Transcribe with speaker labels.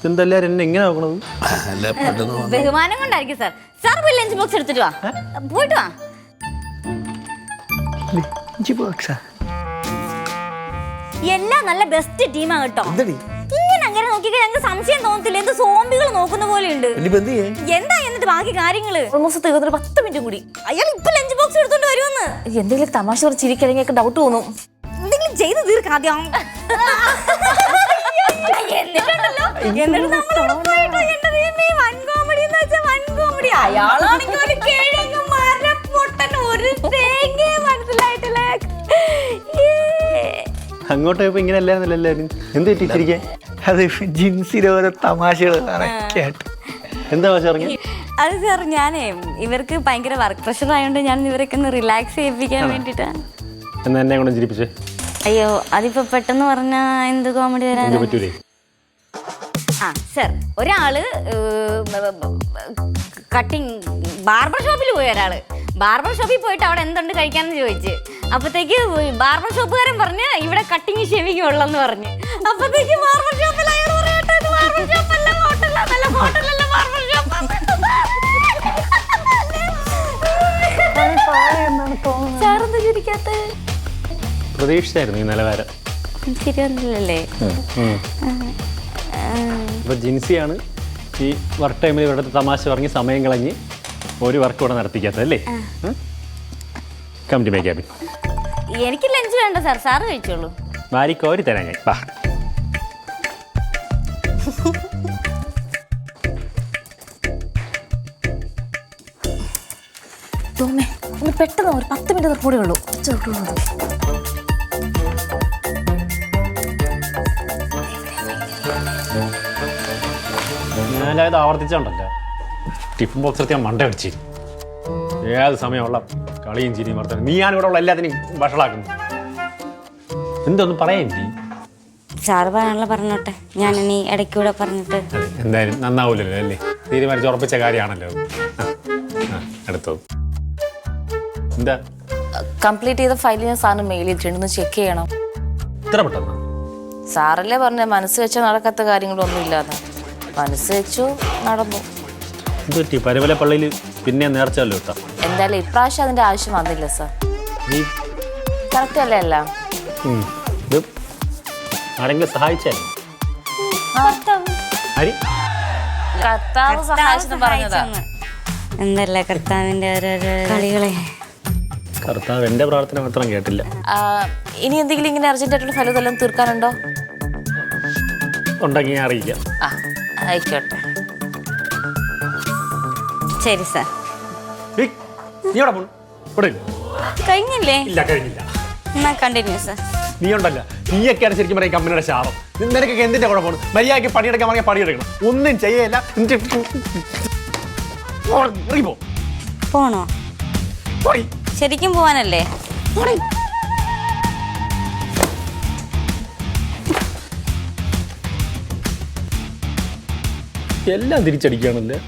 Speaker 1: എന്തെല്ലാരും എന്നെ എങ്ങനെ നോക്കണത്?
Speaker 2: ബഹുമാനം കൊണ്ടായിരിക്കും സാർ. സാർ പോയി ലഞ്ച് ബോക്സ് എടുത്തിട്ട് വാ. പോയിട്ട് വാ. എല്ലാം നല്ല ബെസ്റ്റ് ടീമാ കേട്ടോ. ഇങ്ങനെ അങ്ങനെ നോക്കിയാൽ ഞങ്ങൾക്ക് സംശയം തോന്നത്തില്ല. എന്ത് സോംബികൾ നോക്കുന്ന പോലെ ഉണ്ട്. എന്താ എന്നിട്ട് ബാക്കി കാര്യങ്ങള്? ഓൾമോസ്റ്റ് തീർന്നിട്ട് 10 മിനിറ്റും കൂടി. അയാൾ ഇപ്പൊ ലഞ്ച് ബോക്സ് എടുത്തോണ്ട് വരുമെന്ന്. എന്തെങ്കിലും തമാശ പറഞ്ഞ് ചിരിക്കണമെങ്കിൽ ഡൗട്ട് തോന്നും. എന്തെങ്കിലും ചെയ്ത് തീർക്കാദ്യം.
Speaker 1: അങ്ങോട്ട് പോയപ്പോ ഇങ്ങനെ അല്ലായിരുന്നല്ലോ എല്ലാവരും. എന്ത് പറ്റിച്ചിരിക്കാൻ?
Speaker 3: അത് ജിൻസിലെ ഓരോ തമാശകൾ കേട്ടു.
Speaker 1: എന്താ ഭാഷ ഇറങ്ങി?
Speaker 2: അത് സാർ ഞാനേ ഇവർക്ക് ഭയങ്കര വർക്ക് പ്രഷർ ആയതുകൊണ്ട് ഞാൻ ഇവരൊക്കെ ഒന്ന് റിലാക്സ് ചെയ്യിപ്പിക്കാൻ വേണ്ടിട്ടാ.
Speaker 1: എന്നാ എന്നെ കൊണ്ട് ചിരിപ്പിച്ചേ.
Speaker 2: അയ്യോ അതിപ്പോ പെട്ടെന്ന് പറഞ്ഞ എന്ത് കോമഡി വരാൻ
Speaker 1: പറ്റൂലേ?
Speaker 2: ആ സർ, ഒരാള് കട്ടിങ് ബാർബർ ഷോപ്പിൽ പോയി. ഒരാള് ബാർബർ ഷോപ്പിൽ പോയിട്ട് അവിടെ എന്തുണ്ട് കഴിക്കാന്ന് ചോദിച്ച്. അപ്പത്തേക്ക് ബാർബർ ഷോപ്പുകാരൻ പറഞ്ഞ് ഇവിടെ കട്ടിങ് ഷെവിങ് ഉള്ളെന്ന് പറഞ്ഞ്. അപ്പത്തേക്ക് ബാർബർ ഷോപ്പിൽ അയാൾ പറയട്ടെ ഇത് ബാർബർ ഷോപ്പല്ല, ഹോട്ടലല്ല, ഹോട്ടലല്ല, ബാർബർ ഷോപ്പ്. സാറെന്താ ചിരിക്കാത്ത?
Speaker 1: പ്രതീക്ഷിച്ചായിരുന്നു ഈ നിലവാരം.
Speaker 2: ശരിയൊന്നുമില്ലല്ലേ?
Speaker 1: ഇപ്പൊ ജിൻസിയാണ് ഈ വർക്ക് ടൈമിൽ ഇവിടുത്തെ തമാശ പറഞ്ഞ് സമയം കളഞ്ഞ് ഒരു വർക്ക് ഇവിടെ നടത്തിക്കാത്തല്ലേ? Come to my cabin.
Speaker 2: എനിക്ക് ലഞ്ച് വേണ്ട സാർ, സാറ് കഴിച്ചോളൂ.
Speaker 1: വാരിക്കോരി തരാം ഞാൻ. വാ.
Speaker 2: ഒന്ന് പെട്ടെന്ന് ഒരു 10 മിനിറ്റ് കൂടെ ഉള്ളൂ.
Speaker 1: ഞാനത് ആവർത്തിച്ചോണ്ടല്ലോ ടിഫിൻ ബോക്സ് എടുത്ത് ഞാൻ മണ്ട അടിച്ച് ഏത് സമയമുള്ള കളിയും ചിരിയും വർത്തനം. നീയാണ് ഇവിടെ ഉള്ള എല്ലാത്തിനും വഷളാക്കുന്നു. എന്തൊന്നും പറയാൻ
Speaker 2: സാറ് പറയാനുള്ള പറഞ്ഞോട്ടെ, ഞാൻ ഇനി ഇടയ്ക്കൂടെ പറഞ്ഞിട്ട്.
Speaker 1: എന്തായാലും നന്നാവൂലല്ലോ അല്ലേ? തീരുമാനിച്ച് ഉറപ്പിച്ച കാര്യമാണല്ലോ. അടുത്തത് എന്താ?
Speaker 4: കംപ്ലീറ്റ് ചെയ്ത ഫയൽ ഞാൻ സാറിന് മെയിൽ ചെയ്തിട്ടുണ്ട്, ചെക്ക് ചെയ്യണം.
Speaker 1: ഇത്ര പെട്ടെന്ന്?
Speaker 4: സാറല്ലേ പറഞ്ഞ മനസ്സ് വെച്ചാൽ നടക്കാത്ത കാര്യങ്ങളൊന്നും ഇല്ലാതെ. മനസ്സ് വെച്ചു നടന്നു.
Speaker 1: പറ്റി പരവല പള്ളിയിൽ പിന്നെ നേർച്ചല്ലോ കേട്ടോ.
Speaker 4: എന്തായാലും ഇപ്രാവശ്യം അതിന്റെ ആവശ്യം വന്നില്ല സാർ. കറക്റ്റ് അല്ലേ? അല്ല
Speaker 1: ആരെങ്കിലും സഹായിച്ചാലോ?
Speaker 4: കർത്താവ് സഹായിച്ചെന്ന് പറഞ്ഞതാ.
Speaker 2: എന്തല്ല കർത്താവിന്റെ ഓരോരോ കളികളെ.
Speaker 1: കർത്താവ് എന്റെ പ്രാർത്ഥന മാത്രം കേട്ടില്ല.
Speaker 4: ഇനി എന്തെങ്കിലും ഇങ്ങനെ അർജന്റ് ആയിട്ടുള്ള ഫലം എല്ലാം തീർക്കാനുണ്ടോ?
Speaker 1: ഉണ്ടെങ്കിൽ ഞാൻ അറിയിക്കാം.
Speaker 4: ആയിക്കോട്ടെ.
Speaker 2: ശരി സാർ. കഴിഞ്ഞില്ലേ?
Speaker 1: ഇല്ല, കഴിഞ്ഞില്ല.
Speaker 2: എന്നാ കണ്ടിന്യൂ സാർ.
Speaker 1: നീ ഉണ്ടല്ല, നീയൊക്കെയാണ് ശരിക്കും പറയാം കമ്പനിയുടെ ശാപം. നിനക്കൊക്കെ എന്തിന്റെ കുഴപ്പമാണ്? മര്യാദയ്ക്ക് പണിയെടുക്കാൻ പറഞ്ഞാൽ പണിയെടുക്കണം. ഒന്നും ചെയ്യല്ല.
Speaker 2: പോണോ? ശരിക്കും പോവാനല്ലേ?
Speaker 1: എല്ലാം തിരിച്ചടിക്കുകയാണല്ലേ?